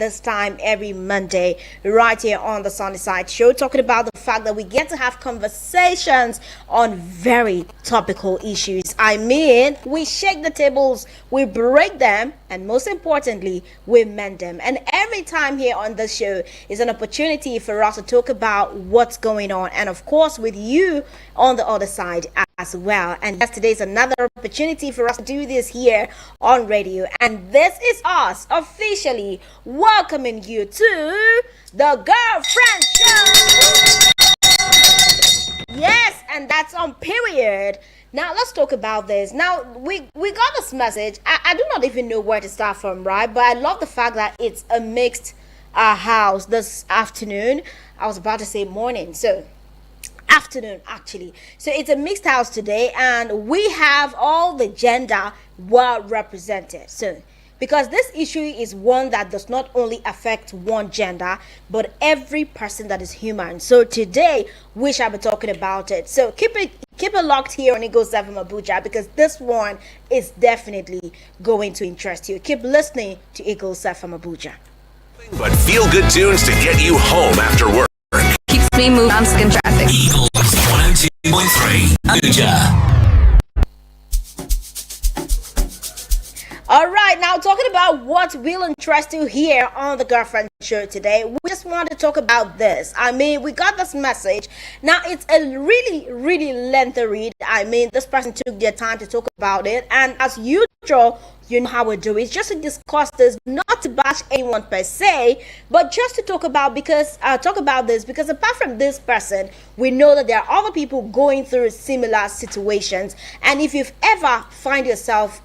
this time every Monday, right here on the Sunny Side Show, talking about the fact that we get to have conversations on very topical issues. I mean, we shake the tables, we break them, and most importantly, we mend them. And every time here on the show is an opportunity for us to talk about what's going on, and of course, with you on the other side as well. And yes, today is another opportunity for us to do this here on radio. And this is us officially welcoming you to the Girlfriend Show. Yes, and that's on period. Now let's talk about this. Now we got this message. I do not even know where to start from, right? But I love the fact that it's a mixed house this afternoon. I was about to say morning, so afternoon actually. So it's a mixed house today, and we have all the gender well represented. So because this issue is one that does not only affect one gender but every person that is human. So today we shall be talking about it. So keep it locked here on Eagles FM Abuja, because this one is definitely going to interest you. Keep listening to Eagles FM Abuja. But feel good tunes to get you home after work. Keeps me moving on skin traffic. Eagles 102.3 Abuja. All right, now talking about what will interest you here on the Girlfriend Show today, we just want to talk about this. I mean, we got this message. Now, it's a really lengthy read. I mean, this person took their time to talk about it, and as usual, you know how we do it. It's just to discuss this, not to bash anyone per se, but just to talk about this because apart from this person, we know that there are other people going through similar situations. And if you've ever found yourself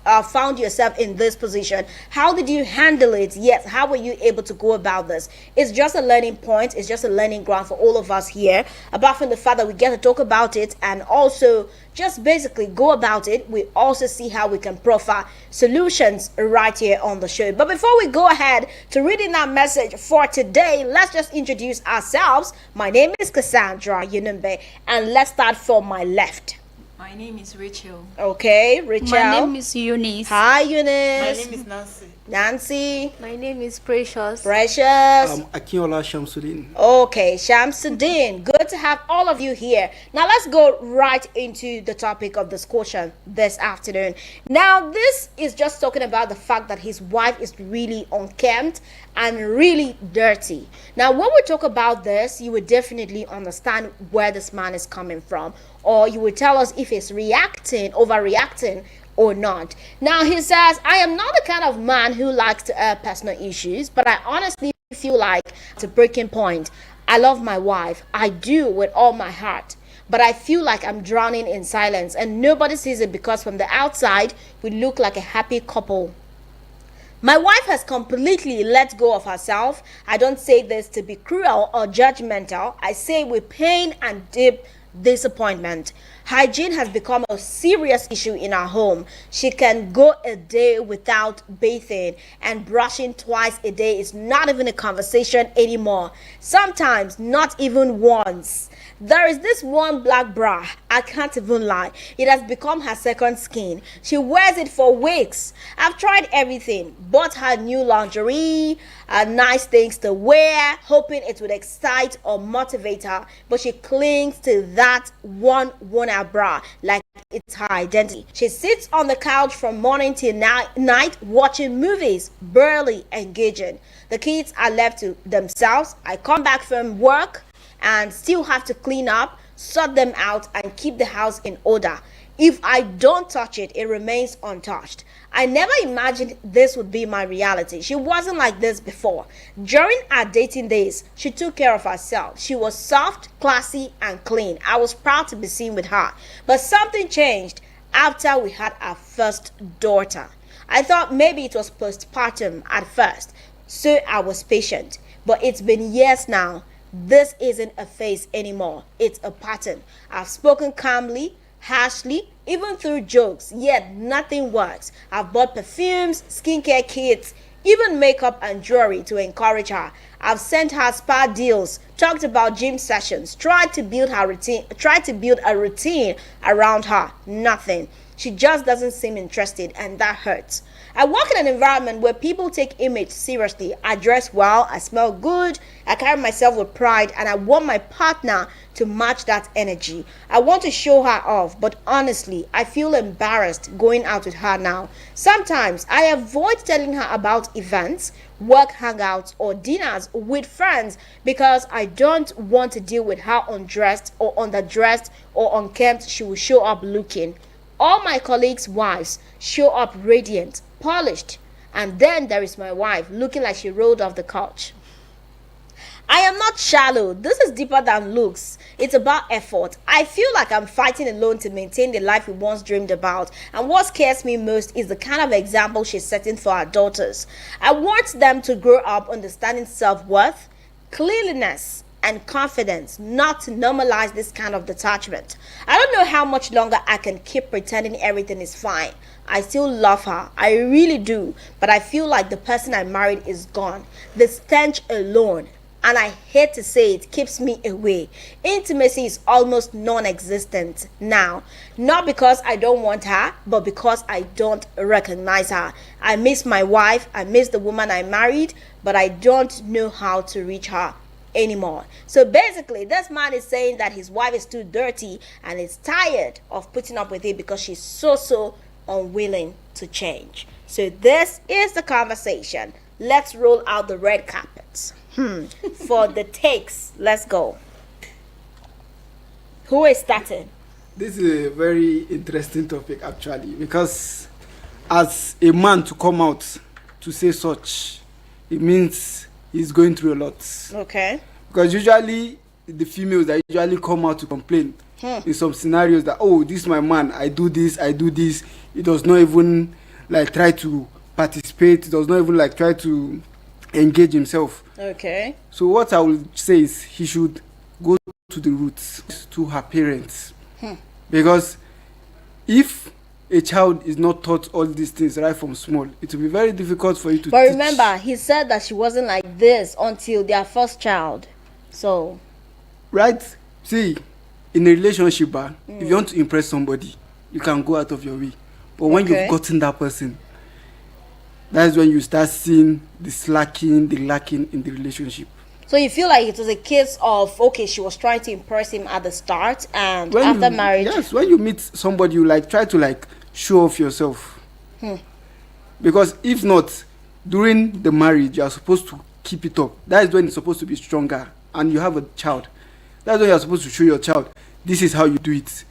in this position, how did you handle it? Yes, how were you able to go about this? It's just a learning point. It's just a learning ground for all of us here. Apart from the fact that we get to talk about it and also just basically go about it, we also see how we can profile solutions right here on the show. But before we go ahead to reading that message for today, let's just introduce ourselves. My name is Cassandra Yunumbe, and let's start from my left. My name is Rachel. Okay, Rachel. My name is Eunice. Hi, Eunice. My name is Nancy. Nancy. My name is Precious. Precious. Akinola Shamsuddin. Okay, Shamsuddin. Good to have all of you here. Now let's go right into the topic of discussion this afternoon. Now this is just talking about the fact that his wife is really unkempt and really dirty. Now when we talk about this, you would definitely understand where this man is coming from, or you would tell us if he's overreacting or not. Now he says, I am not the kind of man who likes to air personal issues, but I honestly feel like it's a breaking point. I love my wife. I do with all my heart. But I feel like I'm drowning in silence and nobody sees it because from the outside, we look like a happy couple. My wife has completely let go of herself. I don't say this to be cruel or judgmental. I say with pain and deep disappointment. Hygiene has become a serious issue in our home. She can go a day without bathing, and brushing twice a day is not even a conversation anymore. Sometimes not even once. There is this one black bra, I can't even lie. It has become her second skin. She wears it for weeks. I've tried everything, bought her new lingerie, nice things to wear, hoping it would excite or motivate her, but she clings to that one worn-out bra like it's her identity. She sits on the couch from morning till night watching movies, barely engaging. The kids are left to themselves. I come back from work and still have to clean up, sort them out, and keep the house in order. If I don't touch it, it remains untouched. I never imagined this would be my reality. She wasn't like this before. During our dating days, she took care of herself. She was soft, classy, and clean. I was proud to be seen with her. But something changed after we had our first daughter. I thought maybe it was postpartum at first, so I was patient. But it's been years now. This isn't a phase anymore. It's a pattern. I've spoken calmly, harshly, even through jokes, yet nothing works. I've bought perfumes, skincare kits, even makeup and jewelry to encourage her. I've sent her spa deals, talked about gym sessions, tried to build a routine around her. Nothing. She just doesn't seem interested, and that hurts. I work in an environment where people take image seriously. I dress well, I smell good, I carry myself with pride, and I want my partner to match that energy. I want to show her off, but honestly, I feel embarrassed going out with her now. Sometimes I avoid telling her about events, work hangouts, or dinners with friends because I don't want to deal with how undressed or underdressed or unkempt she will show up looking. All my colleagues' wives show up radiant, polished, and then there is my wife looking like she rolled off the couch. I am not shallow. This is deeper than looks. It's about effort. I feel like I'm fighting alone to maintain the life we once dreamed about. And what scares me most is the kind of example she's setting for our daughters. I want them to grow up understanding self-worth, cleanliness, and confidence, not to normalize this kind of detachment. I don't know how much longer I can keep pretending everything is fine. I still love her, I really do, but I feel like the person I married is gone. The stench alone, and I hate to say it, keeps me away. Intimacy is almost non-existent now, not because I don't want her, but because I don't recognize her. I miss my wife, I miss the woman I married, but I don't know how to reach her anymore. So basically, this man is saying that his wife is too dirty and is tired of putting up with it because she's so unwilling to change. So this is the conversation. Let's roll out the red carpets. For the takes, let's go. Who is starting? This is a very interesting topic actually, because as a man to come out to say such, it means he's going through a lot. Okay. Because usually the females that usually come out to complain in some scenarios that, oh, this is my man, I do this. He does not even like try to participate. He does not even like try to engage himself. Okay. So what I will say is he should go to the roots, to her parents. Because if a child is not taught all these things right from small, it will be very difficult for you to But teach. remember, he said that she wasn't like this until their first child. So, Right? See, in a relationship, if you want to impress somebody, you can go out of your way. But when Okay. you've gotten that person, that's when you start seeing the lacking in the relationship. so you feel like it was a case of, okay, she was trying to impress him at the start, and When after you, marriage, yes, when you meet somebody, you like try to like show off yourself. Because if not, during the marriage, you are supposed to keep it up. That is when it's supposed to be stronger. And you have a child. That's when you are supposed to show your child, this is how you do it.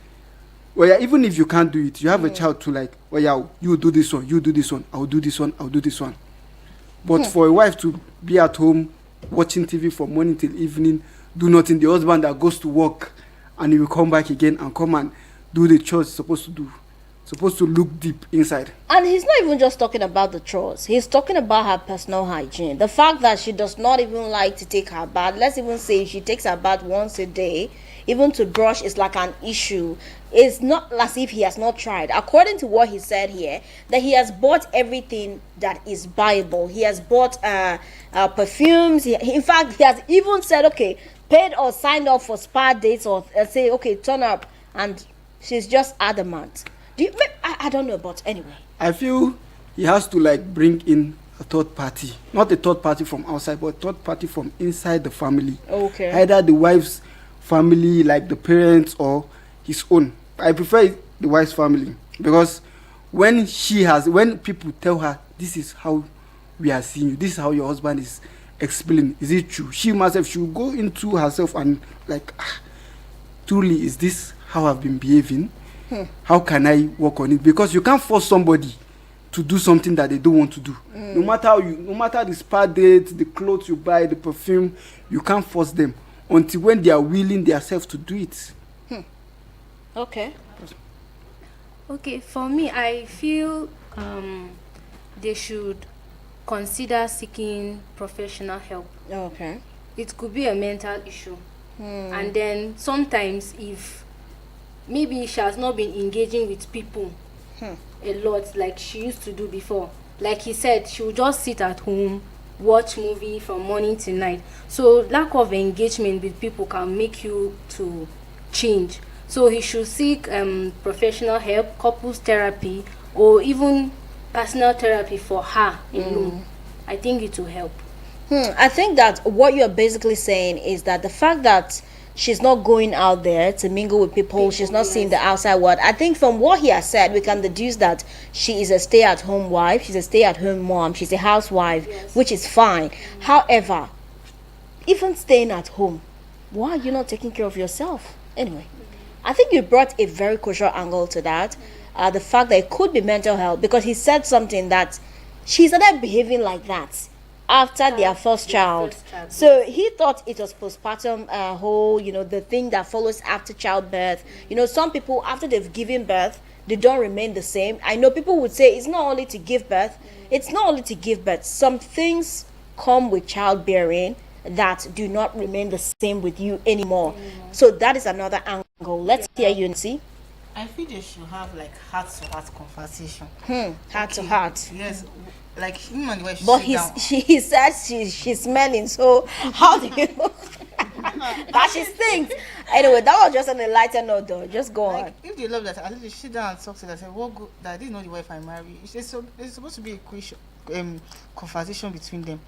Well, yeah, even if you can't do it, you have a child to like, well, yeah, you do this one, you do this one, I'll do this one, I'll do this one. But for a wife to be at home watching TV from morning till evening, do nothing, the husband that goes to work and he will come back again and come and do the chores he's supposed to do, supposed to look deep inside. and he's not even just talking about the chores. He's talking about her personal hygiene. The fact that she does not even like to take her bath. Let's even say she takes her bath once a day. Even to brush is like an issue. It's not as if he has not tried. According to what he said here, that he has bought everything that is buyable. He has bought perfumes. In fact, he has even said, okay, paid or signed up for spa dates, or say, okay, turn up. And she's just adamant. I don't know, but anyway. I feel he has to like bring in a third party, not a third party from outside, but a third party from inside the family. Okay. Either the wife's family, like the parents, or his own. I prefer the wife's family, because when people tell her, this is how we are seeing you, this is how your husband is explaining, is it true? She myself, she will go into herself and like, truly, is this how I've been behaving? How can I work on it? Because you can't force somebody to do something that they don't want to do. No matter the spa date, the clothes you buy, the perfume, you can't force them until when they are willing themselves to do it. Okay. Okay, for me, I feel they should consider seeking professional help. Okay. It could be a mental issue. And then sometimes if maybe she has not been engaging with people a lot like she used to do before. Like he said, she would just sit at home, watch movie from morning to night. So lack of engagement with people can make you to change. So he should seek professional help, couples therapy, or even personal therapy for her alone, I think it will help. I think that what you're basically saying is that the fact that she's not going out there to mingle with people, she's not seeing the outside world. I think from what he has said, we can deduce that she is a stay-at-home wife, she's a stay-at-home mom, she's a housewife, which is fine. However, even staying at home, why are you not taking care of yourself? Anyway, I think you brought a very crucial angle to that. The fact that it could be mental health, because he said something that she started behaving like that after their first child. So he thought it was postpartum whole, the thing that follows after childbirth. Some people, after they've given birth, they don't remain the same. I know people would say it's not only to give birth. It's not only to give birth. Some things come with childbearing that do not remain the same with you anymore. So that is another angle. Let's hear you, Nancy. I feel they should have like heart-to-heart conversation. Heart to heart. Yes, like him and the wife should But sit down. he said she's smelling. So how do you know that she stinks? Anyway, that was just on a lighter note, though. Just go on. Like, if they love that, at least they sit down and talk to them. Say, what good that I didn't know the wife I married. It's supposed to be a question, conversation between them.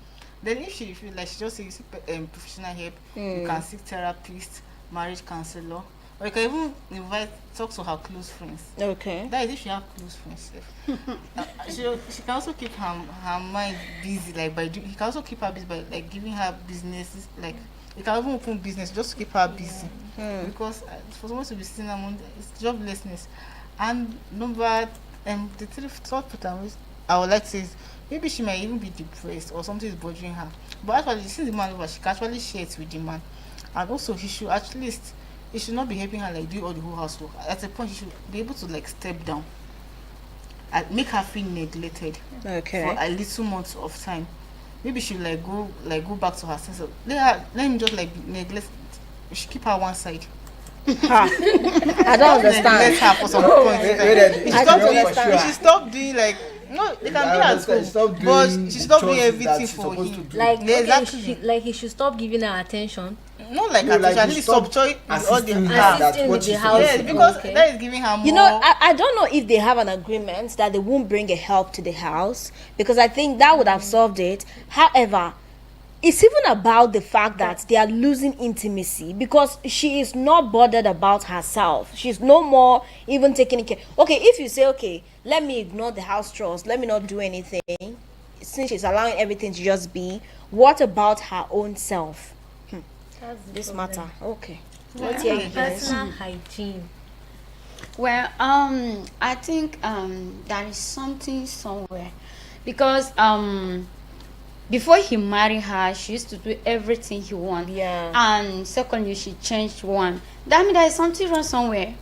Then if she feel like she just seeks professional help, you can seek therapist, marriage counselor, or you can even talk to her close friends. Okay. That is if she have close friends. She can also keep her mind busy, like he can also keep her busy by like giving her businesses, like you can even open business just to keep her busy. Because for someone to be sitting among it's joblessness. And the third pattern I would like to say is maybe she might even be depressed or something is bothering her. But actually, since the man over, she can actually share it with the man. And also, he should not be helping her like do all the whole housework. At a point, he should be able to like step down and make her feel neglected for a little months of time. Maybe she go back to her sense of let him just like neglect. We should keep her one side. I don't understand. Neglect her for some point. She should stop doing like. No, they can be at home, but she stop doing everything for him. Like, Yeah, okay, exactly. he should stop giving her attention. Not like attention, at least stop joy with all the Assisting with the house. Yes, because that is giving her more. I don't know if they have an agreement that they won't bring a help to the house, because I think that would have solved it. However, it's even about the fact that they are losing intimacy, because she is not bothered about herself. She's no more even taking care. Okay, if you say, okay, let me ignore the house chores, let me not do anything, since she's allowing everything to just be, what about her own self? This matter. Okay. Let's hear you guys. Personal hygiene. Well, I think there is something somewhere, because before he married her, she used to do everything he wanted. Yeah. And secondly, she changed one. That means there is something wrong somewhere.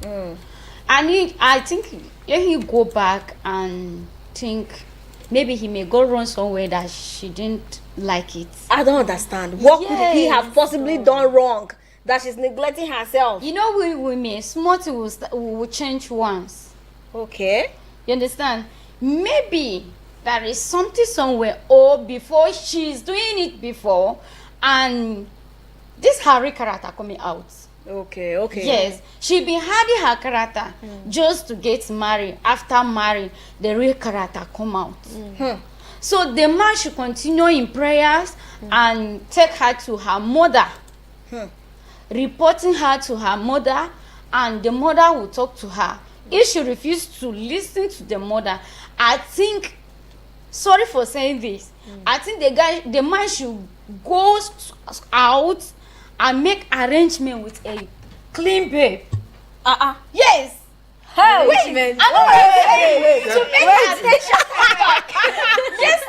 I think if you go back and think, maybe he may go wrong somewhere that she didn't like it. I don't understand. What could he have possibly done wrong that she's neglecting herself? You know, we women, small things will change once. Okay. You understand? Maybe there is something somewhere, or before she's doing it before, and this her real character coming out. Okay. Yes, she been hiding her character just to get married. After married, the real character come out. So the man should continue in prayers and take her to her mother, reporting her to her mother, and the mother will talk to her. If she refuses to listen to the mother, I think, sorry for saying this, I think the man should go out and make arrangement with a clean babe. Yes. Hey, Wait, wait, I know what I'm saying. wait. To make her attention. Yes.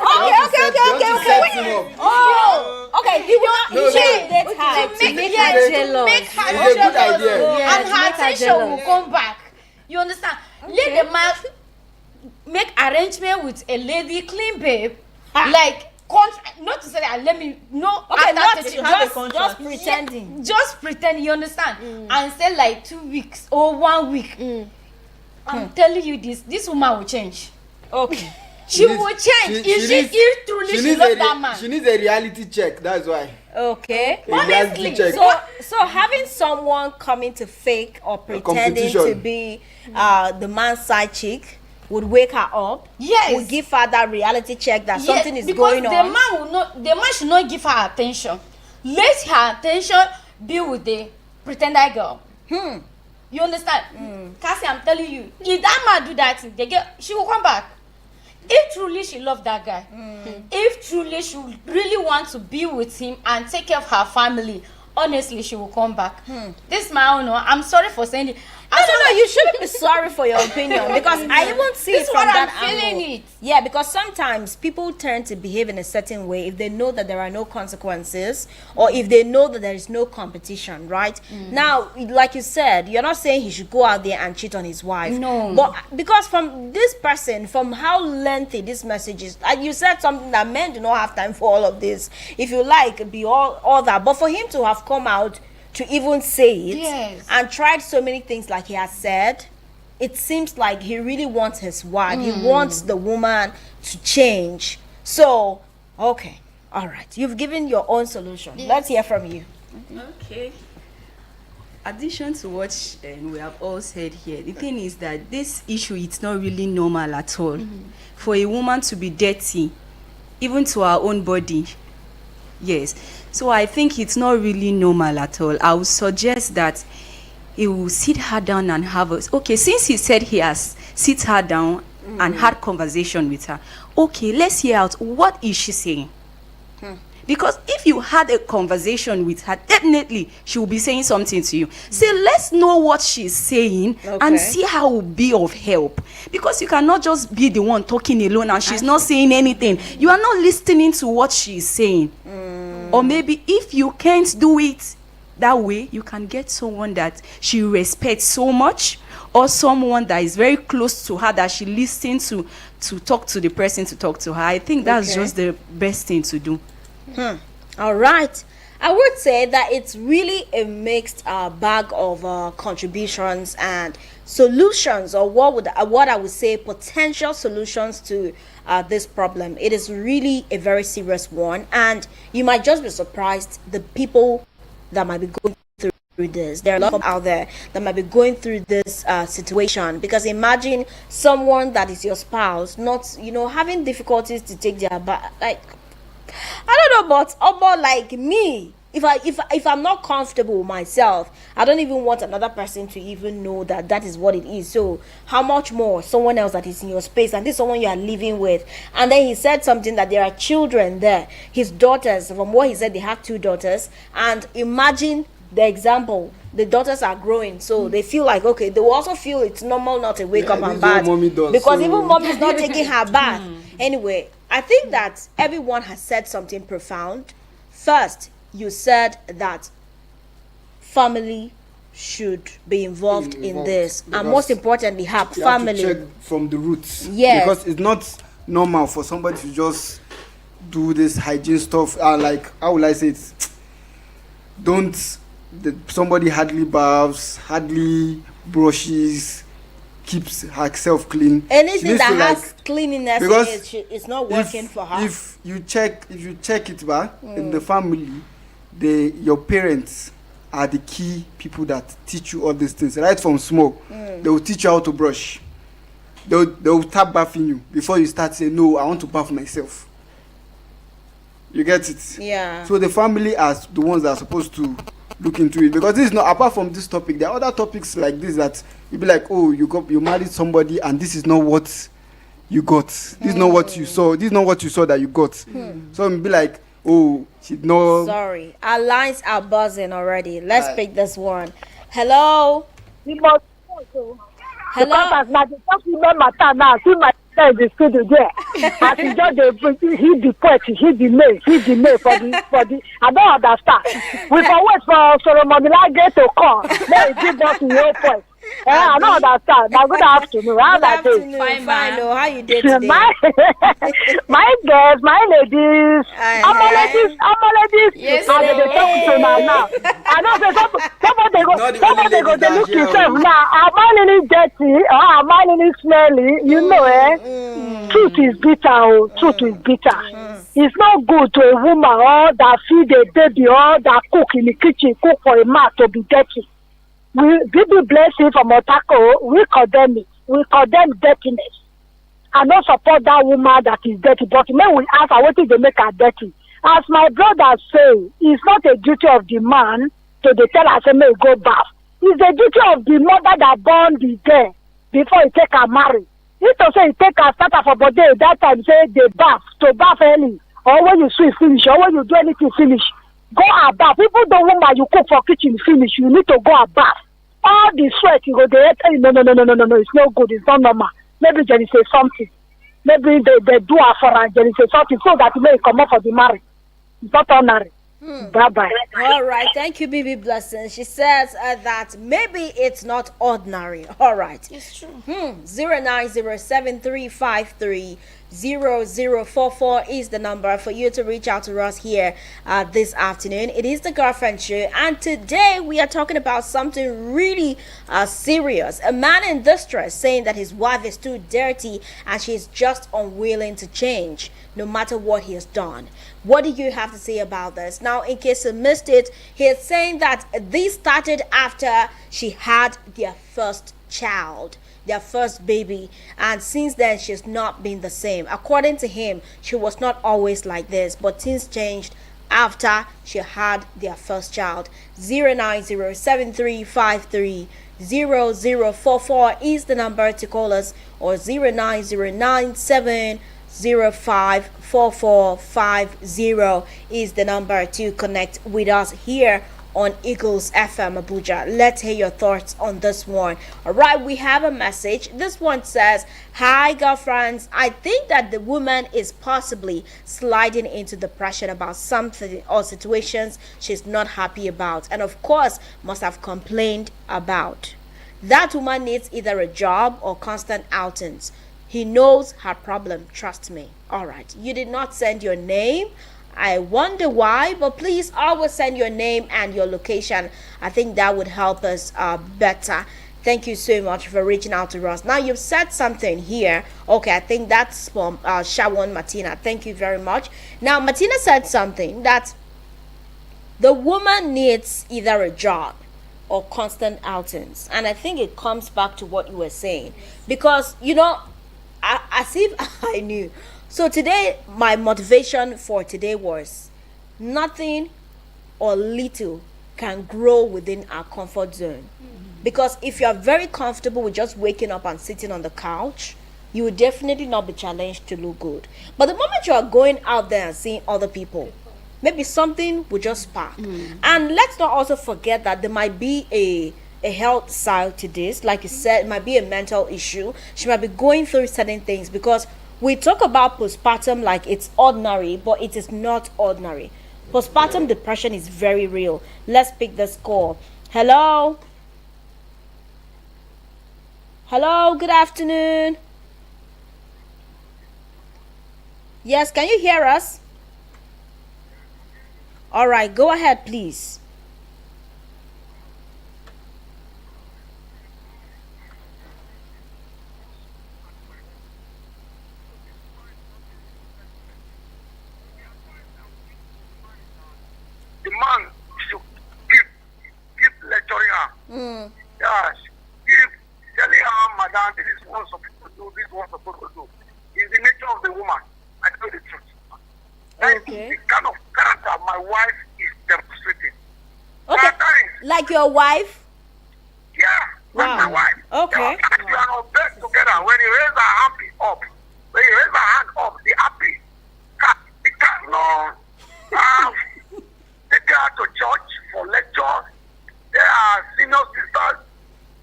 Okay. Oh, okay. He will date her To make her her jealous. make her It's a good jealous, idea. and her attention will come back. You understand? Let the man make arrangement with a lady clean babe, like not to say that let me no. Okay, not after to 30, have a contract. Just pretending. Just pretend. You understand? And say like 2 weeks or 1 week. I'm telling you this woman will change. Okay. She will change if truly she loves that man. She needs a reality check. That's why. Okay. A reality check. So having someone coming to fake or pretending competition. to be the man's side chick would wake her up. Yes. Would give her that reality check that something is because going the on. The man should not give her attention. Let her attention be with the pretender girl. You understand? Cassie, I'm telling you, if that man do that thing, she will come back. If truly she loved that guy, if truly she really want to be with him and take care of her family, honestly, she will come back. This man, I'm sorry for saying it. No, you shouldn't be sorry for your opinion, because I even see it This is from what that I'm feeling angle. it. Yeah, because sometimes people tend to behave in a certain way if they know that there are no consequences, or if they know that there is no competition, right? Now, like you said, you're not saying he should go out there and cheat on his wife. No. But because from this person, from how lengthy this message is, and you said something that men do not have time for all of this. If you like, be all that. But for him to have come out to even say it, Yes. and tried so many things like he has said, it seems like he really wants his wife. He wants the woman to change. So, okay, all right. You've given your own solution. Let's hear from you. Okay. Addition to what we have all said here, the thing is that this issue, it's not really normal at all. For a woman to be dirty, even to her own body. Yes. So I think it's not really normal at all. I would suggest that he will sit her down and have a... Okay, since he said he has sit her down and had conversation with her, okay, let's hear out what is she saying. Because if you had a conversation with her, definitely she will be saying something to you. Say, let's know what she's saying and see how it will be of help. Because you cannot just be the one talking alone and she's not saying anything. You are not listening to what she's saying. Or maybe if you can't do it that way, you can get someone that she respects so much, or someone that is very close to her that she listens to talk to the person, to talk to her. I think that's just the best thing to do. All right. I would say that it's really a mixed bag of contributions and solutions, or what I would say potential solutions to this problem. It is really a very serious one, and you might just be surprised the people that might be going through this. There are a lot of people out there that might be going through this situation, because imagine someone that is your spouse not having difficulties to take their bath. Like, I don't know, but like me, if I'm not comfortable with myself, I don't even want another person to even know that is what it is. So how much more someone else that is in your space, and this someone you are living with. And then he said something that there are children there, his daughters. From what he said, they have 2 daughters, and imagine the example. The daughters are growing, so they feel like, okay, they will also feel it's normal not to wake up and bath, because even mommy is not taking her bath. Anyway, I think that everyone has said something profound. First, you said that family should be involved in this, and most importantly, have family. You have to check from the roots. Yes. Because it's not normal for somebody to just do this hygiene stuff. Like, how will I say it? Somebody hardly baths, hardly brushes, keeps herself clean. Anything that has cleanliness in it, it's not working for her. If you check it back in the family, your parents are the key people that teach you all these things right from small. They will teach you how to brush. They will start bathing you before you start saying, no, I want to bath myself. You get it? Yeah. So the family are the ones that are supposed to look into it, because this is not, apart from this topic, there are other topics like this that you be like, oh, you married somebody and this is not what you got. This is not what you saw. This is not what you saw that you got. So you'll be like, oh, she no. Sorry, our lines are buzzing already. Let's pick this one. Hello. Hello. Because as my just women matter now, see my friend is still there. As he just hit the point, hit the mail for the I don't understand. We can wait for Solomon Lage to come. Then he give us the whole point. I don't understand. Now good afternoon. How are you? Fine. How you doing today? My girls, my ladies, I'm a ladies. Yes, I'm the talking to now. I know somebody go to look yourself now. Am I really dirty or am I really smelly? You know, truth is bitter. Oh, truth is bitter. It's not good to a woman or that feed a baby or that cook in the kitchen, cook for a man to be dirty. We give you blessing from Otako, we condemn it. We condemn dirtiness. I don't support that woman that is dirty, but may we ask her what they make her dirty. As my brother say, it's not a duty of the man to dey tell her say may go bath. It's the duty of the mother that born the girl before he take her marry. If to say he take her start her for body that time say they bath to bath early, or when you sweep finish, or when you do anything finish, go and bath. People don't woman you cook for kitchen finish, you need to go and bath. All the sweat you go there tell you no, it's no good, it's not normal. Maybe there is a something. Maybe they do her for her, there is a something so that you may come up for the marriage. It's not ordinary. Bye bye. All right, thank you, Bibi Blessing. She says that maybe it's not ordinary. All right, It's true. 09073530044 is the number for you to reach out to us here this afternoon. It is the Girlfriend Show, and today we are talking about something really serious. A man in distress saying that his wife is too dirty and she's just unwilling to change no matter what he has done. What do you have to say about this? Now, in case you missed it, he is saying that this started after she had their first child, their first baby, and since then she's not been the same. According to him, she was not always like this, but things changed after she had their first child. 09073530044 is the number to call us, or 09097054450 is the number to connect with us here on Eagles FM Abuja. Let's hear your thoughts on this one. All right, we have a message. This one says, "Hi, girlfriends. I think that the woman is possibly sliding into depression about something or situations she's not happy about, and of course must have complained about. That woman needs either a job or constant outings. He knows her problem, trust me." All right, you did not send your name. I wonder why, but please always send your name and your location. I think that would help us better. Thank you so much for reaching out to us. Now, you've said something here. Okay, I think that's from Shawan Martina. Thank you very much. Now, Martina said something that the woman needs either a job or constant outings. And I think it comes back to what you were saying. Because, as if I knew. So today, my motivation for today was nothing or little can grow within our comfort zone. Because if you are very comfortable with just waking up and sitting on the couch, you will definitely not be challenged to look good. But the moment you are going out there and seeing other people, maybe something will just spark. And let's not also forget that there might be a health side to this. Like you said, it might be a mental issue. She might be going through certain things, because we talk about postpartum like it's ordinary, but it is not ordinary. Postpartum depression is very real. Let's pick this call. Hello? Hello, good afternoon. Yes, can you hear us? All right, go ahead, please. The man should keep lecturing her. Yes, keep telling her, madam, this is what supposed to do, this is what supposed to do. It's the nature of the woman. I tell the truth. That is the kind of character my wife is demonstrating. Okay, like your wife? Yeah, Wow. that's my wife. Okay. Yeah, we are on bed together. When he raise her hand up, when he raise her hand up, the happy, he cannot take her to church for lectures. There are senior sisters.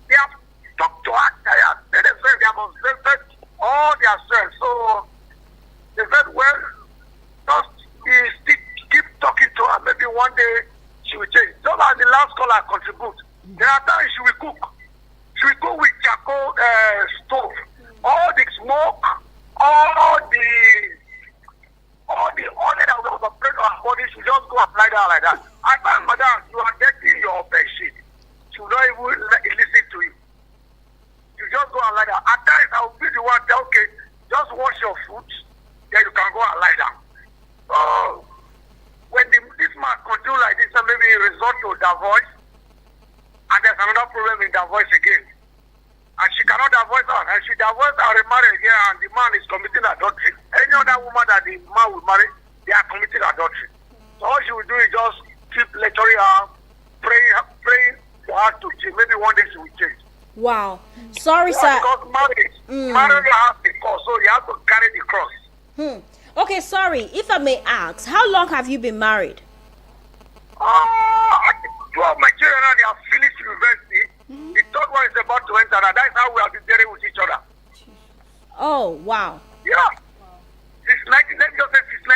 They have talked to her. They have observed all their strength. So they said, well, just keep talking to her. Maybe one day she will change. Just as the last caller contribute. There are times she will cook. She will cook with charcoal stove. All the smoke, all the oil that was spread on her body, she just go apply that like that. I find, madam, you are dirty your bed sheet. She will not even listen to you. You just go and lie down. At times, I will be the one tell, okay, just wash your foot, then you can go and lie down. So, when this man continue like this, and maybe resort to divorce, and there's another problem in divorce again, and she cannot divorce her. And she divorced her, remarry again, and the man is committing adultery. Any other woman that the man will marry, they are committing adultery. So all she will do is just keep lecturing her, praying for her to change. Maybe one day she will change. Wow. Sorry, Yeah, sir. because marriage has the cross, so you have to carry the cross. Okay, sorry. If I may ask, how long have you been married? Two of my children now, they have finished university. The third one is about to enter, and that's how we have been dealing with each other. Oh, wow. Yeah. Let me just say since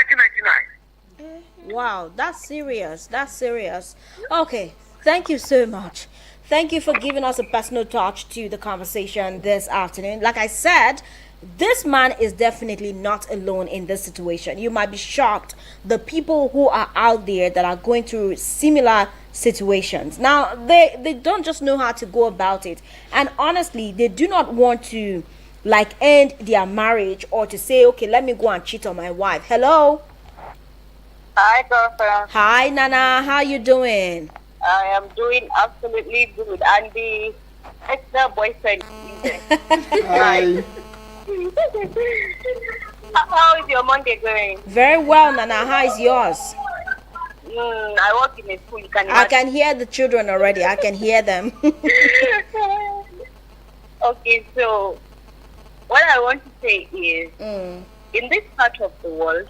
1999. Wow, that's serious. That's serious. Okay, thank you so much. Thank you for giving us a personal touch to the conversation this afternoon. Like I said, this man is definitely not alone in this situation. You might be shocked the people who are out there that are going through similar situations. Now, they don't just know how to go about it. And honestly, they do not want to like end their marriage or to say, okay, let me go and cheat on my wife. Hello? Hi, girlfriend. Hi, Nana. How you doing? I am doing absolutely good. And the extra boyfriend. Hi. How is your Monday going? Very well, Nana. How is yours? I work in a school. You can I imagine. can hear the children already. I can hear them. Okay, so what I want to say is, in this part of the world,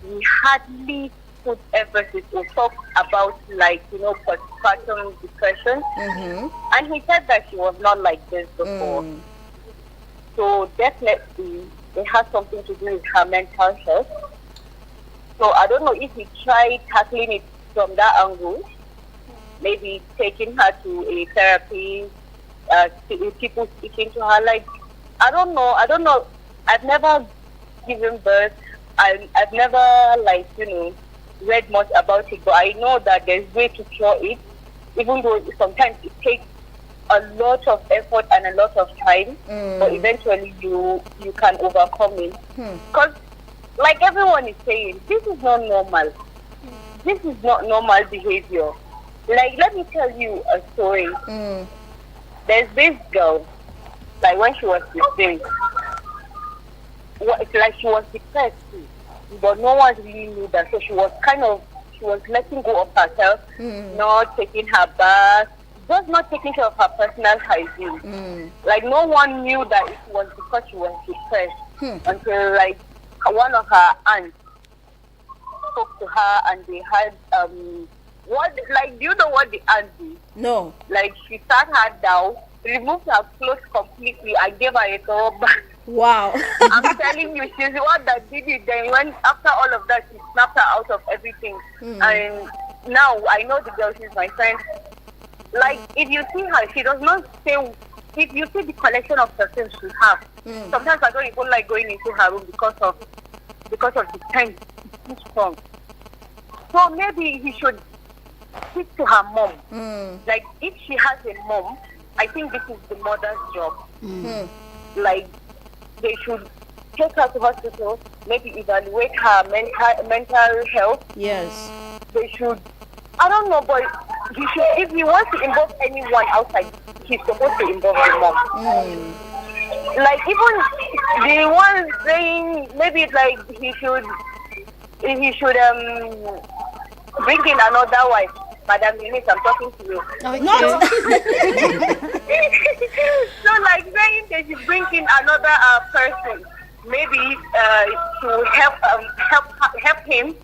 we hardly put emphasis or talk about, like, postpartum depression. And he said that she was not like this before. So definitely it has something to do with her mental health. So I don't know if he tried tackling it from that angle, maybe taking her to a therapy, people speaking to her. Like, I don't know. I've never given birth. I've never, read much about it, but I know that there's way to cure it, even though sometimes it takes a lot of effort and a lot of time, but eventually you can overcome it. Because, like everyone is saying, this is not normal. This is not normal behavior. Like, let me tell you a story. There's this girl, like when she was 15, it's like she was depressed too, but no one really knew that. So she was letting go of herself, not taking her bath, just not taking care of her personal hygiene. Like, no one knew that it was because she was depressed until, like, one of her aunts spoke to her, and they had do you know what the aunt did? No. Like, she sat her down, removed her clothes completely, and gave her a thorough bath. Wow. I'm telling you, she's the one that did it. Then when after all of that, she snapped her out of everything. And now I know the girl, she's my friend. Like, if you see her, she does not say. If you see the collection of perfumes she has, sometimes I don't even like going into her room because of the scent. It's too strong. So maybe he should speak to her mom. Like, if she has a mom, I think this is the mother's job. Like, they should take her to hospital, maybe evaluate her mental health. Yes. They should, I don't know, but he should, if he wants to involve anyone outside, he's supposed to involve the mom. Like, even the one saying maybe it's like he should bring in another wife. Madam Eunice, I'm talking to you. Not. So, like, saying they should bring in another person, maybe to help him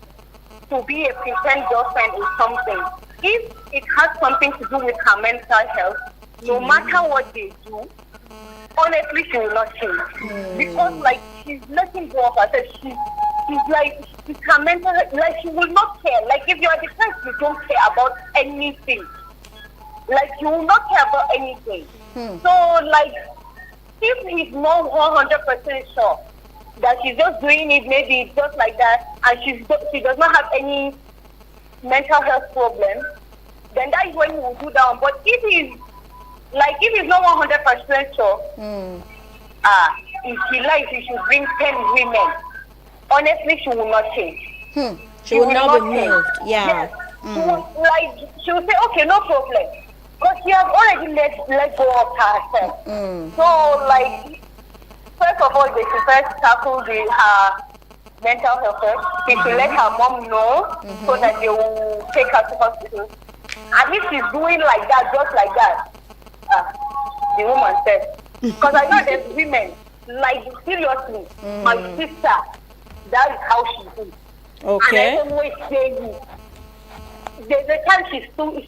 to be a pretend girlfriend or something. If it has something to do with her mental health, no matter what they do, honestly, she will not change. Because, like, she's letting go of herself. She's like, it's her mental health. Like, she will not care. Like, if you are depressed, you don't care about anything. Like, you will not care about anything. So, like, if he's not 100% sure that she's just doing it, maybe just like that, and she does not have any mental health problem, then that is when he will do that. But if he's not 100% sure, if he likes, he should bring 10 women. Honestly, she will not change. She will not be moved. Yeah. Yes. She will say, okay, no problem. Because she has already let go of herself. So, like, first of all, they should first tackle her mental health first. They should let her mom know so that they will take her to hospital. And if she's doing like that, just like that, the woman said. Because I know there's women, like, seriously, my sister, that is how she is. Okay. And I always say you. There's a time she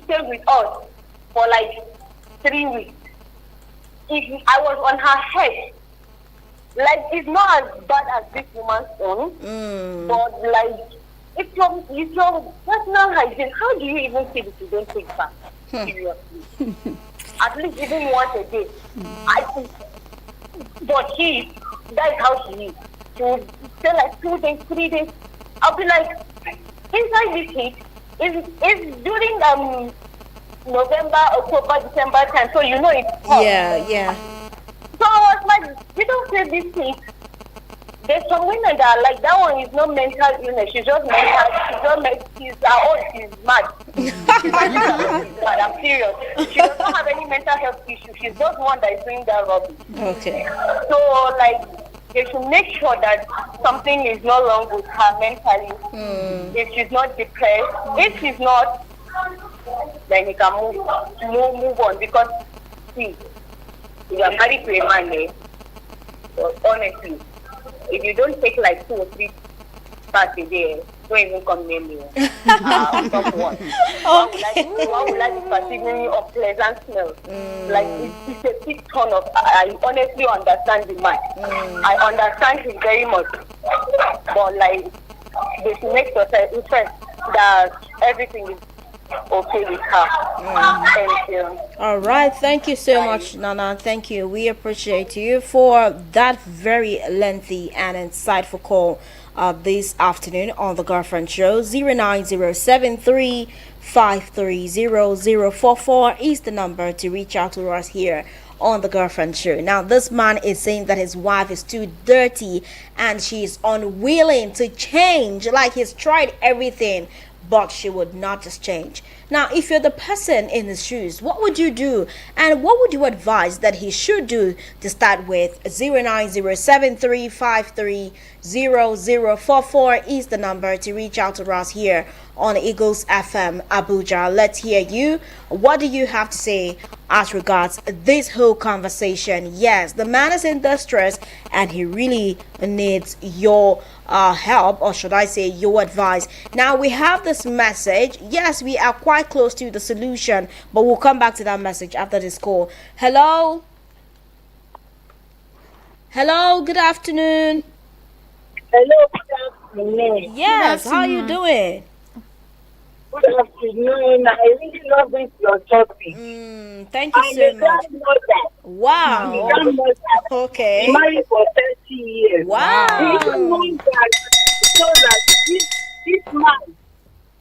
stayed with us for like 3 weeks. If I was on her head, like, it's not as bad as this woman's own, but like, it's your personal hygiene. How do you even feel if you don't take bath? Seriously. At least even once a day. But that is how she is. She will stay like 2 days, 3 days. I'll be like, inside this heat, it's during November, October, December time, so you know it's hot. Yeah. So I was like, you don't say this heat. There's some women that are like, that one is not mental illness. She's just mental. She's mad. She's mad. I'm serious. She does not have any mental health issues. She's just one that is doing that rubbish. Okay. So, like, they should make sure that something is not wrong with her mentally. If she's not depressed, if she's not, then you can move on. Because, see, you are married to a man, honestly, if you don't take like 2 or 3 baths a day, don't even come near me. Stop one. Okay. One would like to particularly unpleasant smell. Like, it's a big turn of. I honestly understand the man. I understand him very much. But like, they should make sure that everything is okay with her. Thank you. All right. Thank you so much, Nana. Thank you. We appreciate you for that very lengthy and insightful call this afternoon on the Girlfriend Show. 09073530044 is the number to reach out to us here on the Girlfriend Show. Now, this man is saying that his wife is too dirty and she's unwilling to change. Like, he's tried everything, but she would not just change. Now, if you're the person in his shoes, what would you do? And what would you advise that he should do to start with? 09073530044 is the number to reach out to us here on Eagles FM Abuja. Let's hear you. What do you have to say as regards this whole conversation? Yes, the man is in distress and he really needs your help, or should I say your advice. Now, we have this message. Yes, we are quite close to the solution, but we'll come back to that message after this call. Hello, good afternoon. Hello, good afternoon. Yes, how are you doing? Good afternoon. I really love this your topic. Thank you so much. Wow. Okay. Been married for 30 years. Wow. Do you know that? So that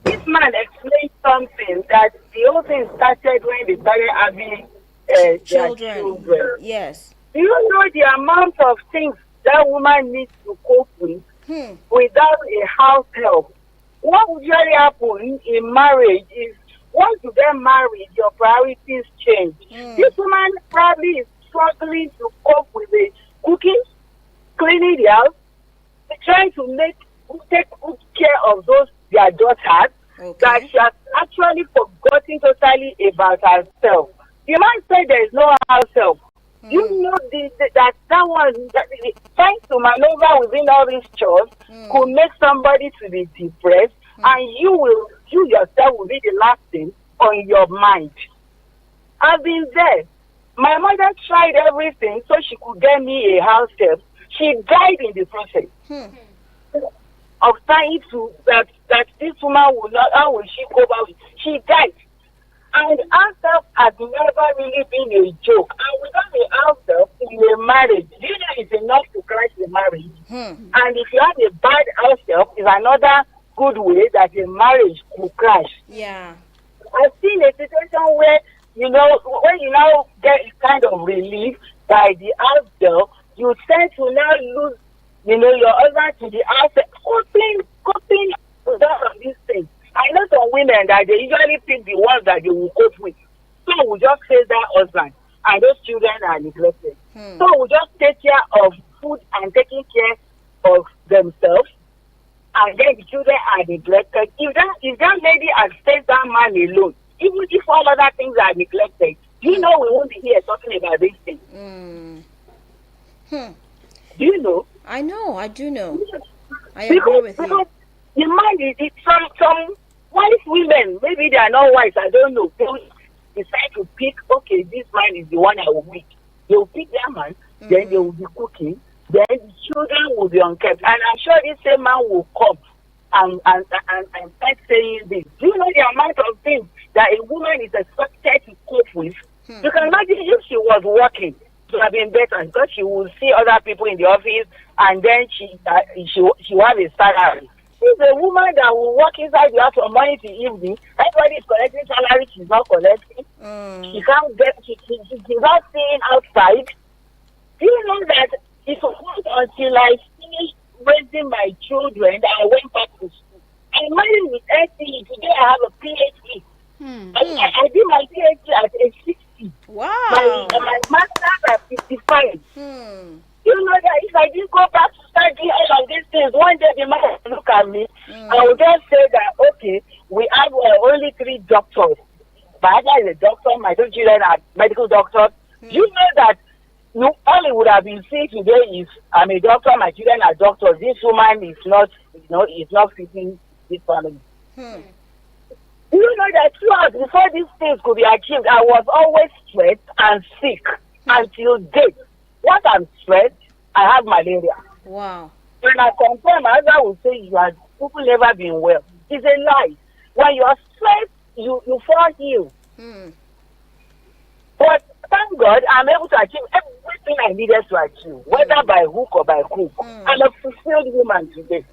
this man explained something that the whole thing started when they started having their children. Yes. Do you know the amount of things that woman needs to cope with without a house help? What would usually happen in marriage is once you get married, your priorities change. This woman probably is struggling to cope with the cooking, cleaning the house, trying to take good care of those their daughters, that she has actually forgotten totally about herself. The man said there is no house help. You know that one trying to maneuver within all these chores could make somebody to be depressed, and you yourself will be the last thing on your mind. I've been there. My mother tried everything so she could get me a house help. She died in the process of trying to that this woman will not. How will she cope with? She died. And ourselves has never really been a joke. And without the ourselves in a marriage, do you know it's enough to crash the marriage? And if you have a bad ourselves, is another good way that a marriage could crash. Yeah. I've seen a situation where, when you now get kind of relief by the ourselves, you tend to now lose, your husband to the ourselves, coping with all of these things. I know some women that they usually pick the ones that they will cope with. Some will just face that husband, and those children are neglected. Some will just take care of food and taking care of themselves, and then the children are neglected. If that lady had stayed that man alone, even if all other things are neglected, we won't be here talking about these things. Do you know? I know. I do know. I Because, agree with you. because the mind is some wise women, maybe they are not wise, I don't know. They will decide to pick, okay, this man is the one I will pick. They will pick that man, then they will be cooking, then the children will be unkept. And I'm sure this same man will come and start saying this. Do you know the amount of things that a woman is expected to cope with? You can imagine if she was working, it would have been better because she will see other people in the office and then she will have a salary. If a woman that will work inside the house from morning to evening, everybody is collecting salary, she's not collecting. She can't get, she's not seeing outside. Do you know that it was not until I finished raising my children that I went back to school? I married with SCE. Today I have a PhD. I did my PhD at age 60. Wow. My master's at 55. You know that if I didn't go back to start doing all of these things, one day the man will look at me I will just say that, okay, we have only 3 doctors. My father is a doctor, my 2 children are medical doctors. You know that all it would have been seen today is I'm a doctor, my children are doctors. This woman is not, is not fitting this family. You know that throughout, before these things could be achieved, I was always stressed and sick until date. Once I'm stressed, I have malaria. Wow. When I confirm, my husband will say you have people never been well. It's a lie. When you are stressed, you fall ill. But thank God, I'm able to achieve everything I needed to achieve, whether by hook or by crook. I'm a fulfilled woman today.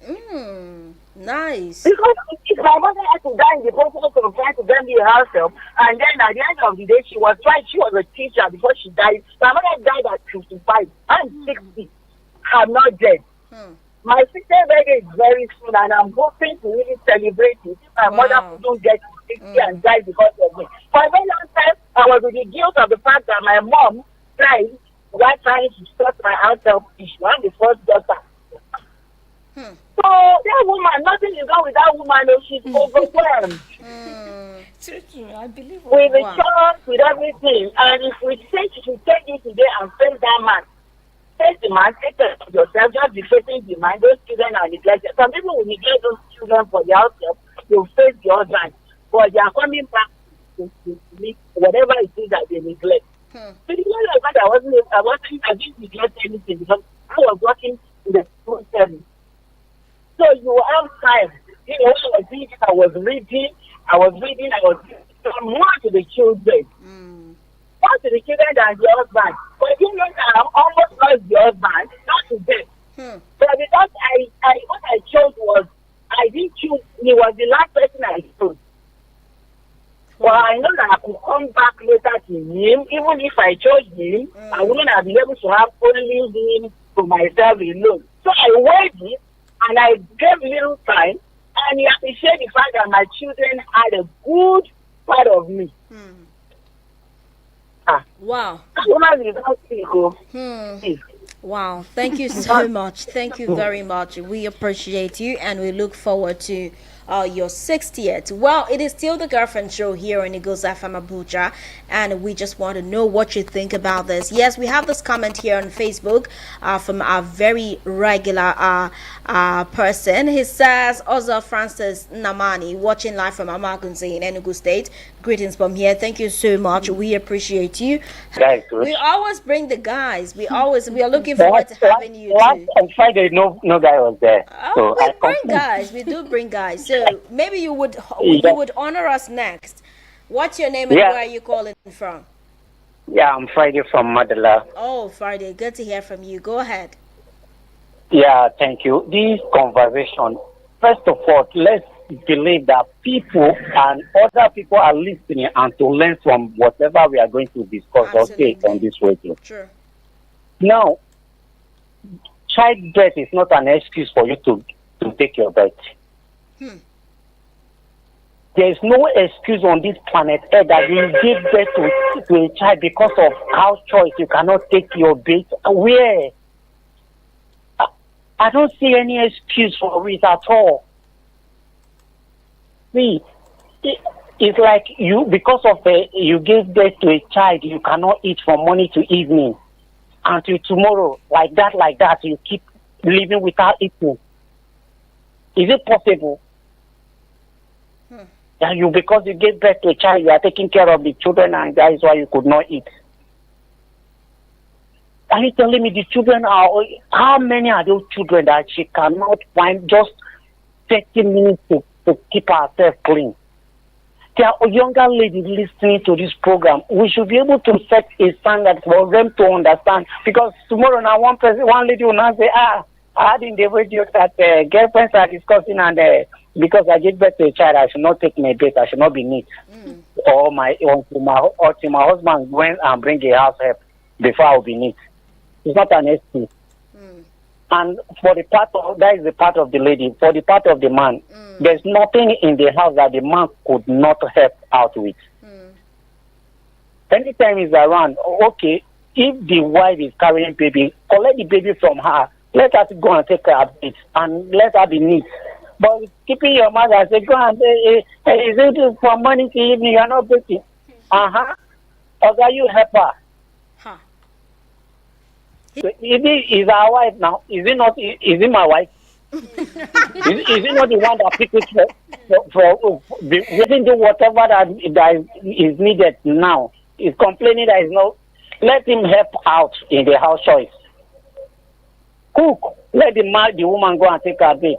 Nice. Because if my mother had to die in the process of trying to get me herself, and then at the end of the day, she was a teacher before she died. My mother died at 55. I'm 60. I'm not dead. My 60th birthday is very soon, and I'm hoping to really celebrate it. If my mother couldn't get to 60 and die because of me. For a very long time, I was with the guilt of the fact that my mom died while trying to start my house self. She was the first daughter. So that woman, nothing is wrong with that woman. She's overwhelmed. I believe With the chance, with everything. And if we say she should take you today and face that man, face the man, take care of yourself, just be facing the man. Those children are neglected. Some people will neglect those children for their self. They'll face the husband. But they are coming back to meet whatever it is that they neglect. So the only fact I didn't neglect anything because I was working in the school service. So you have time. I was reading, I was more to the children. More to the children than the husband. But you know that I almost lost the husband, not to death. But because what I chose was, I didn't choose, he was the last person I chose. Well, I know that I could come back later to him. Even if I chose him, I wouldn't have been able to have only him to myself alone. So I waited. And I gave little time, and he appreciated the fact that my children had a good part of me. Wow. Wow. Thank you so much. Thank you very much. We appreciate you, and we look forward to your 60th. Well, it is still the Girlfriend Show here on Eagles FM Abuja, and we just want to know what you think about this. Yes, we have this comment here on Facebook from our very regular person. He says, Oza Francis Namani, watching live from Amagunze in Enugu State. Greetings from here. Thank you so much. We appreciate you. We always bring the guys. We are looking forward to having you too. On Friday, no guy was there. Oh, we bring guys. We do bring guys. So maybe you would honor us next. What's your name and where are you calling from? Yeah, I'm Friday from Madela. Oh, Friday. Good to hear from you. Go ahead. Yeah, thank you. This conversation, first of all, let's believe that people and other people are listening and to learn from whatever we are going to discuss or take on this radio. Sure. Now, childbirth is not an excuse for you to take your birth. There is no excuse on this planet Earth that you give birth to a child because of house choice. You cannot take your baby. Where? I don't see any excuse for it at all. See, it's like you, because of you gave birth to a child, you cannot eat from morning to evening until tomorrow. Like that, you keep living without eating. Is it possible? That you, because you gave birth to a child, you are taking care of the children, and that is why you could not eat. Are you telling me the children are, how many are those children that she cannot find just 30 minutes to keep herself clean? There are younger ladies listening to this program. We should be able to set a standard for them to understand, because tomorrow now one lady will not say, I heard in the radio that girlfriends are discussing, and because I gave birth to a child, I should not take my bait, I should not be neat. Or till my husband went and bring a house help before I will be neat. It's not an excuse. And for the part of, that is the part of the lady. For the part of the man, there's nothing in the house that the man could not help out with. Anytime he's around, okay, if the wife is carrying baby, collect the baby from her. Let her go and take her bit and let her be neat. But keeping your mother and say, go and say, hey, is it from morning to evening? You're not breaking. Or are you help her? So is our wife now? Is it not? Is it my wife? is it not the one that picked it for within do whatever that is needed now? Is complaining that is not. Let him help out in the house choice. Cook. Let the woman go and take her bait.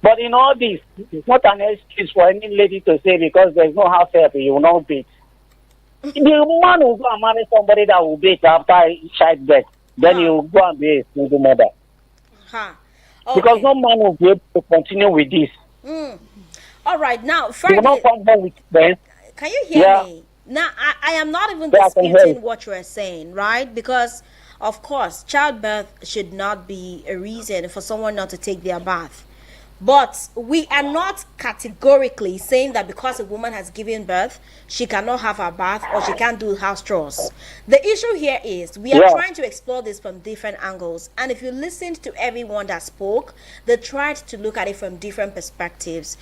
But in all this, it's not an excuse for any lady to say because there's no house help, you will not bait. The woman will go and marry somebody that will bait after childbirth. Then you will go and be a single mother. Okay. Because no man will be able to continue with this. All right, now, Friday, you will not come home with them. Can you hear me? Now, I am not even disputing what you are saying, right? Because, of course, childbirth should not be a reason for someone not to take their bath. But we are not categorically saying that because a woman has given birth, she cannot have her bath or she can't do house chores. The issue here is we are trying to explore this from different angles. And if you listened to everyone that spoke, they tried to look at it from different perspectives.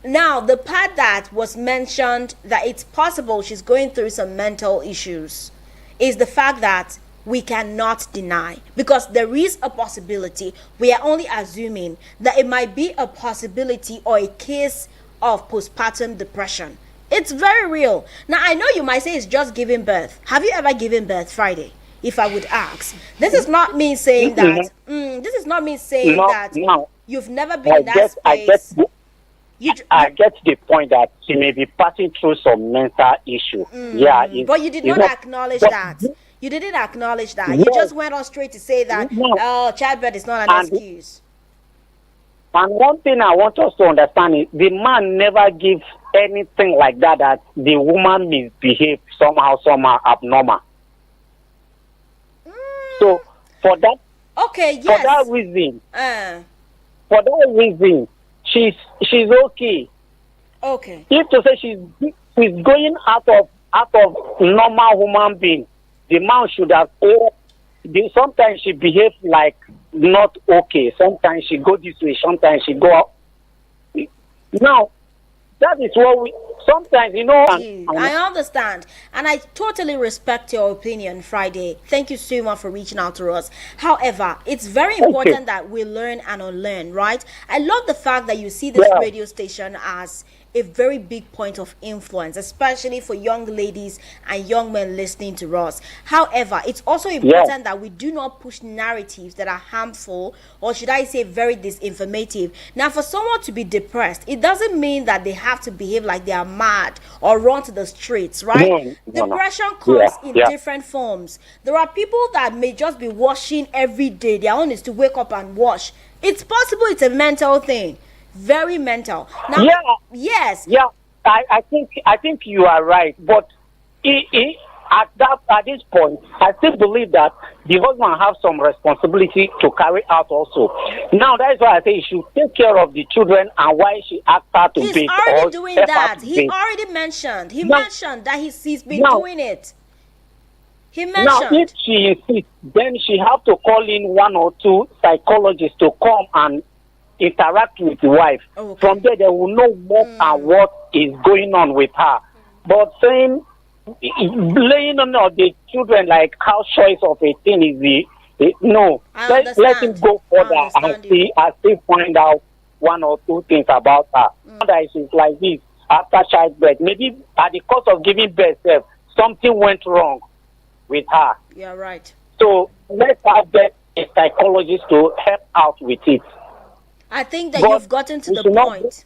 Now, the part that was mentioned that it's possible she's going through some mental issues is the fact that we cannot deny, because there is a possibility. We are only assuming that it might be a possibility or a case of postpartum depression. It's very real. Now, I know you might say it's just giving birth. Have you ever given birth, Friday? If I would ask, this is not me saying that. This is not me saying that you've never been in that space. I get the point that she may be passing through some mental issue. But you did not acknowledge that. You didn't acknowledge that. You just went on straight to say that, childbirth is not an excuse. And one thing I want us to understand is the man never gives anything like that the woman misbehaved somehow abnormal. So for that, for that reason, she's okay. Okay. If to say she's going out of normal human being, the man should have. Sometimes she behaves like not okay. Sometimes she go this way. Sometimes she go out. Now, that is what we. Sometimes, I understand, and I totally respect your opinion, Friday. Thank you so much for reaching out to us. However, it's very important that we learn and unlearn, right? I love the fact that you see this radio station as a very big point of influence, especially for young ladies and young men listening to us. However, it's also important that we do not push narratives that are harmful, or should I say very disinformative. Now, for someone to be depressed, it doesn't mean that they have to behave like they are mad or run to the streets, right? Depression comes in different forms. There are people that may just be washing every day. Their own is to wake up and wash. It's possible it's a mental thing. Very mental. Now, I think you are right, but at this point, I still believe that the husband have some responsibility to carry out also. Now that is why I say he should take care of the children and why she asked her to He's bake already or doing help her that. to He bake. already mentioned. He Now- mentioned that he's been now- doing it. He Now, if mentioned. she insists, then she have to call in one or two psychologists to come and interact with the wife. Okay. From there, they will know what and what is going on with her. But saying, laying on the children like how choice of a thing is no. I Let him understand. go I further understand and see, and still find out one or two things about her. Now that she's like this after childbirth, maybe at the course of giving birth, something went wrong with her. You're right. So let's have a psychologist to help out with it. I think that But you've gotten to we the should not- point.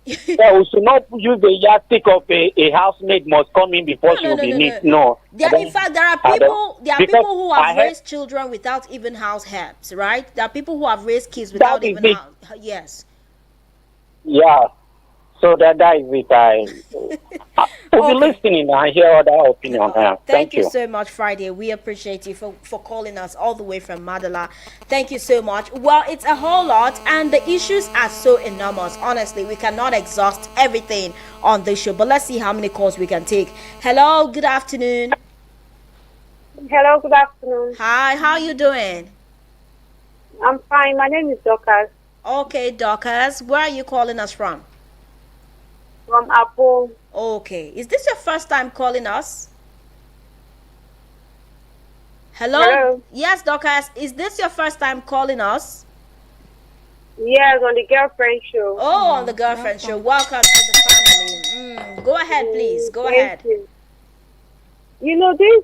Yeah, we should not use the yardstick of a housemaid must come in before she will be neat. No. In fact, there are I don't- there are because people who have I heard- raised children without even house helps, right? There are people who have raised kids without is even it. yes. Yeah. So that is it. I will be listening and hear other opinion. Thank you so much, Friday. We appreciate you for calling us all the way from Madala. Thank you so much. Well, it's a whole lot, and the issues are so enormous. Honestly, we cannot exhaust everything on this show, but let's see how many calls we can take. Hello, good afternoon. Hello, good afternoon. Hi, how you doing? I'm fine. My name is Dorcas Okay, Dorcas, where are you calling us from? from Apple. Okay, is this your first time calling us? Hello? Hello. Yes, Dorcas, is this your first time calling us? Yes, on the girlfriend show. Oh, on the girlfriend show. Welcome to the family. Go ahead, please. Go Thank ahead. You. You know this,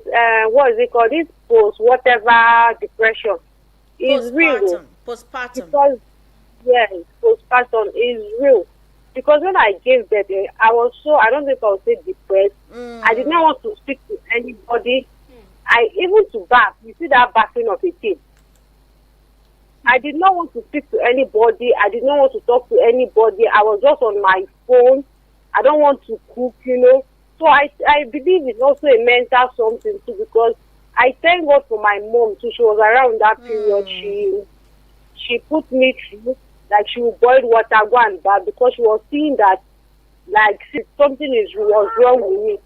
what is it called? This whatever depression is real. Postpartum. Because, yes, postpartum is real. Because when I gave birth, I was so, I don't think I would say depressed. I did not want to speak to anybody. Even to bath, you see that bathing of a kid. I did not want to speak to anybody. I did not want to talk to anybody. I was just on my phone. I don't want to cook, So I believe it's also a mental something too, because I thank God for my mom too. She was around that period. She put me through, like she would boil water, go and bath, because she was seeing that like something was wrong with me.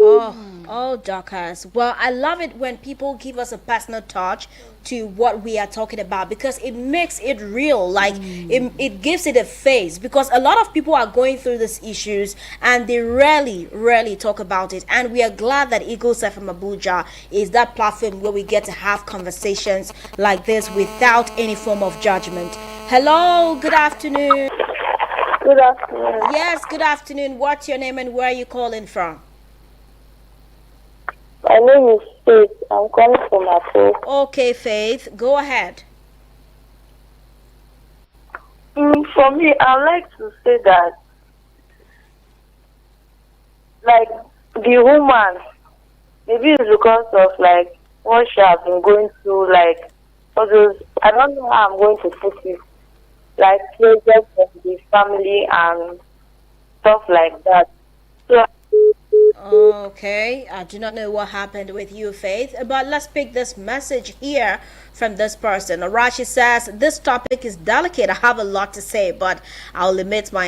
Oh, Dorcas. Well, I love it when people give us a personal touch to what we are talking about, because it makes it real. Like it gives it a face, because a lot of people are going through these issues and they rarely talk about it. And we are glad that Eagles from Abuja is that platform where we get to have conversations like this without any form of judgment. Hello, good afternoon. Good afternoon. Yes, good afternoon. What's your name and where are you calling from? My name is Faith. I'm calling from Apple. Okay, Faith, go ahead. For me, I like to say that, like, the woman, maybe it's because of, like, what she has been going through, like, all those, I don't know how I'm going to put it, like, projects of the family and stuff like that. So, Okay, I do not know what happened with you, Faith, but let's pick this message here from this person. Alright, she says, this topic is delicate. I have a lot to say, but I'll limit my